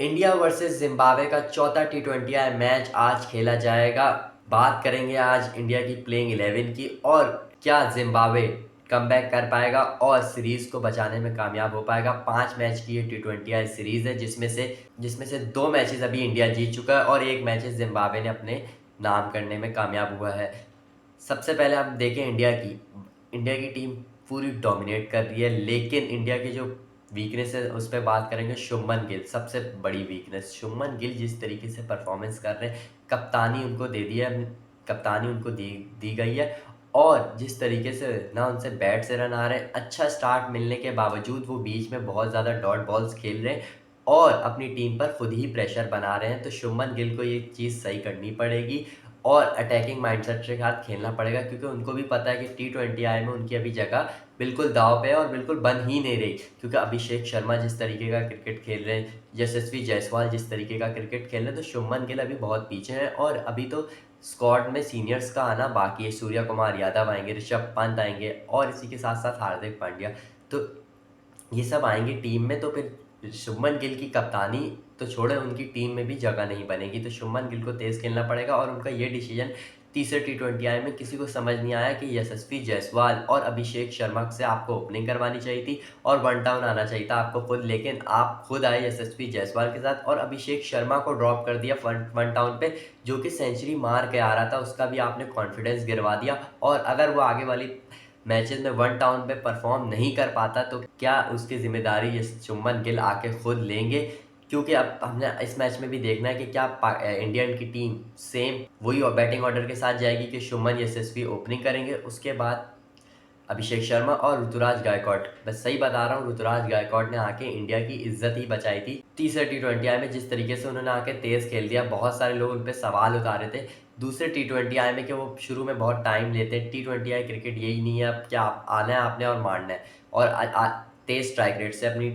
India versus Zimbabwe का चौथा टी20 match आज खेला जाएगा। बात करेंगे आज इंडिया की प्लेइंग 11 की और क्या जिम्बाब्वे कमबैक कर पाएगा और सीरीज को बचाने में कामयाब हो पाएगा। 5 मैच की ये टी20 सीरीज है जिसमें से 2 मैचेस अभी इंडिया जीत चुका है और 1 मैच जिम्बाब्वे ने अपने नाम करने में कामयाब हुआ है। सबसे पहले हम देखें इंडिया की टीम पूरी डोमिनेट कर रही है, लेकिन इंडिया की जो वीकनेस है उस पर बात करेंगे। शुभमन गिल सबसे बड़ी वीकनेस। शुभमन गिल जिस तरीके से परफॉर्मेंस कर रहे हैं, कप्तानी उनको दे दी है, कप्तानी उनको दी गई है और जिस तरीके से ना उनसे बैट से रन आ रहे हैं, अच्छा स्टार्ट मिलने के बावजूद वो बीच में बहुत ज़्यादा डॉट बॉल्स खेल रहे हैं और अपनी टीम पर खुद ही प्रेशर बना रहे हैं। तो शुभमन गिल को ये चीज़ सही करनी पड़ेगी और अटैकिंग माइंडसेट के साथ खेलना पड़ेगा, क्योंकि उनको भी पता है कि टी20 में उनकी अभी जगह बिल्कुल दाव पे है और बिल्कुल बन ही नहीं रही। क्योंकि अभिषेक शर्मा जिस तरीके का क्रिकेट खेल रहे हैं, यशस्वी जायसवाल जिस तरीके का क्रिकेट खेल रहे हैं, तो शुभमन गिल अभी बहुत पीछे हैं और अभी तो स्क्वाड में सीनियर्स का आना बाकी है। सूर्य कुमार यादव आएंगे, ऋषभ पंत आएंगे और इसी के साथ साथ हार्दिक पांड्या, तो ये सब आएंगे टीम में। तो फिर शुभमन गिल की कप्तानी तो छोड़े, उनकी टीम में भी जगह नहीं बनेगी। तो शुभमन गिल को तेज खेलना पड़ेगा और उनका ये डिसीजन तीसरे टी20 में किसी को समझ नहीं आया कि यशस्वी जायसवाल और अभिषेक शर्मा से आपको ओपनिंग करवानी चाहिए थी और वन डाउन आना चाहिए था आपको खुद, लेकिन आप खुद आए यशस्वी जायसवाल के साथ और अभिषेक शर्मा को ड्रॉप कर दिया वन डाउन पे, जो कि सेंचुरी मार के आ रहा था। उसका भी आपने कॉन्फिडेंस गिरवा दिया और अगर वो आगे वाली मैचेस में वन टाउन पे परफॉर्म नहीं कर पाता तो क्या उसकी जिम्मेदारी ये शुभमन गिल आके खुद लेंगे? क्योंकि अब हमने इस मैच में भी देखना है कि क्या इंडियन की टीम सेम वही बैटिंग ऑर्डर के साथ जाएगी कि शुभमन यशस्वी ओपनिंग करेंगे, उसके बाद अभिषेक शर्मा और ऋतुराज गायकवाड़। बस सही बता रहा हूँ, ऋतुराज गायकवाड़ ने आके इंडिया की इज्जत ही बचाई थी तीसरे टी20 में। जिस तरीके से उन्होंने आके तेज खेल दिया, बहुत सारे लोग उन पर सवाल उतारे थे दूसरे टी20 में कि वो शुरू में बहुत टाइम लेते हैं। टी20 क्रिकेट यही नहीं है, अब क्या आना है आपने और मारना है और तेज स्ट्राइक रेट से अपनी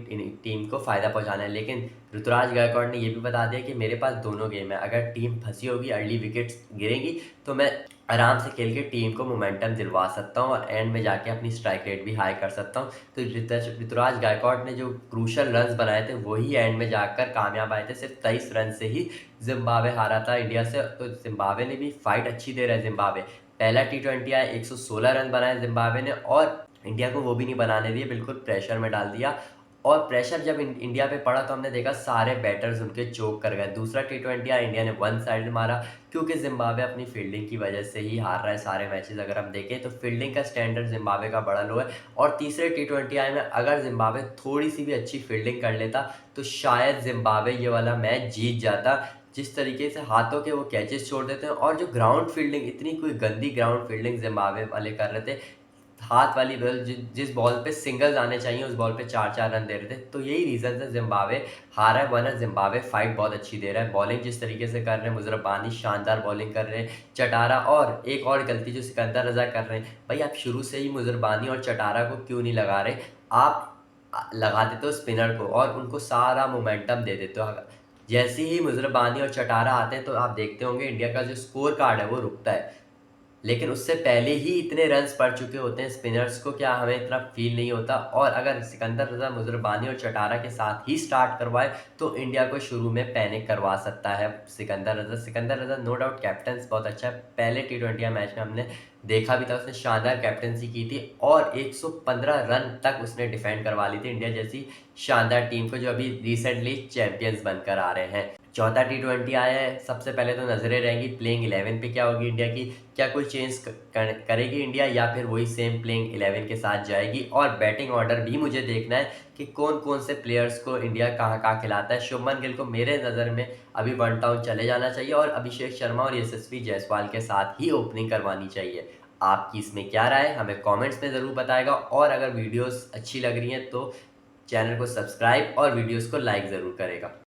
टीम को फायदा पहुंचाना है। लेकिन ऋतुराज गायकवाड़ ने ये भी बता दिया कि मेरे पास दोनों गेम है, अगर टीम फंसी होगी, अर्ली विकेट्स गिरेंगी तो मैं आराम से खेल के टीम को मोमेंटम दिलवा सकता हूँ और एंड में जाके अपनी स्ट्राइक रेट भी हाई कर सकता हूँ। तो ऋतुराज गायकवाड़ ने जो क्रूशल रन्स बनाए थे वही एंड में जाकर कामयाब आए थे। सिर्फ 23 रन से ही जिम्बाब्वे हारा था इंडिया से। तो जिम्बाब्वे ने भी फाइट अच्छी दे रहा है। जिम्बाब्वे पहला टी20 आया, 116 रन बनाए जिम्बाब्वे ने और इंडिया को वो भी नहीं बनाने दिए, बिल्कुल प्रेशर में डाल दिया। और प्रेशर जब इंडिया पे पड़ा तो हमने देखा सारे बैटर्स उनके चोक कर गए। दूसरा टी20 आया, इंडिया ने वन साइड मारा क्योंकि जिम्बाब्वे अपनी फील्डिंग की वजह से ही हार रहा है सारे मैचेस। अगर हम देखें तो फील्डिंग का स्टैंडर्ड जिम्बाब्वे का बड़ा लो है और तीसरे टी20 में अगर जिम्बाब्वे थोड़ी सी भी अच्छी फील्डिंग कर लेता तो शायद जिम्बाब्वे ये वाला मैच जीत जाता। जिस तरीके से हाथों के वो कैचेस छोड़ देते हैं और जो ग्राउंड फील्डिंग, इतनी कोई गंदी ग्राउंड फील्डिंग जिम्बाब्वे वाले कर रहे थे। हाथ वाली बॉल, जिस बॉल पे सिंगल्स आने चाहिए उस बॉल पे 4-4 रन दे रहे थे। तो यही रीजन है जिम्बाब्वे हारा है, वरना जिम्बाब्वे फाइट बहुत अच्छी दे रहा है। बॉलिंग जिस तरीके से कर रहे हैं, मुजरब बानी शानदार बॉलिंग कर रहे हैं, चटारा, और एक और गलती जो सिकंदर रजा कर रहे हैं, भाई आप शुरू से ही मुजरब बानी और चटारा को क्यों नहीं लगा रहे? आप लगा देते हो स्पिनर को और उनको सारा मोमेंटम दे देते हो। जैसे ही मुजरब बानी और चटारा आते हैं तो आप देखते होंगे इंडिया का जो स्कोर कार्ड है वो रुकता है, लेकिन उससे पहले ही इतने रन्स पड़ चुके होते हैं स्पिनर्स को, क्या हमें इतना फील नहीं होता? और अगर सिकंदर रजा, मुजरबानी और चटारा के साथ ही स्टार्ट करवाए तो इंडिया को शुरू में पैनिक करवा सकता है सिकंदर रजा नो डाउट कैप्टन बहुत अच्छा है। पहले टी20 मैच में हमने देखा भी था, उसने शानदार कैप्टनसी की थी और 115 रन तक उसने डिफेंड करवा ली थी इंडिया जैसी शानदार टीम को, जो अभी रिसेंटली चैंपियंस बनकर आ रहे हैं। चौथा टी20 आया है, सबसे पहले तो नजरें रहेंगी प्लेइंग 11 पे क्या होगी इंडिया की। क्या कोई चेंज करेगी इंडिया या फिर वही सेम प्लेइंग 11 के साथ जाएगी? और बैटिंग ऑर्डर भी मुझे देखना है कि कौन कौन से प्लेयर्स को इंडिया कहाँ कहाँ खिलाता है। शुभमन गिल को मेरे नज़र में अभी वन टाउन चले जाना चाहिए और अभिषेक शर्मा और यशस्वी जायसवाल के साथ ही ओपनिंग करवानी चाहिए। आपकी इसमें क्या राय है हमें कमेंट्स में ज़रूर बताएगा और अगर वीडियोस अच्छी लग रही हैं तो चैनल को सब्सक्राइब और वीडियोस को लाइक ज़रूर करेगा।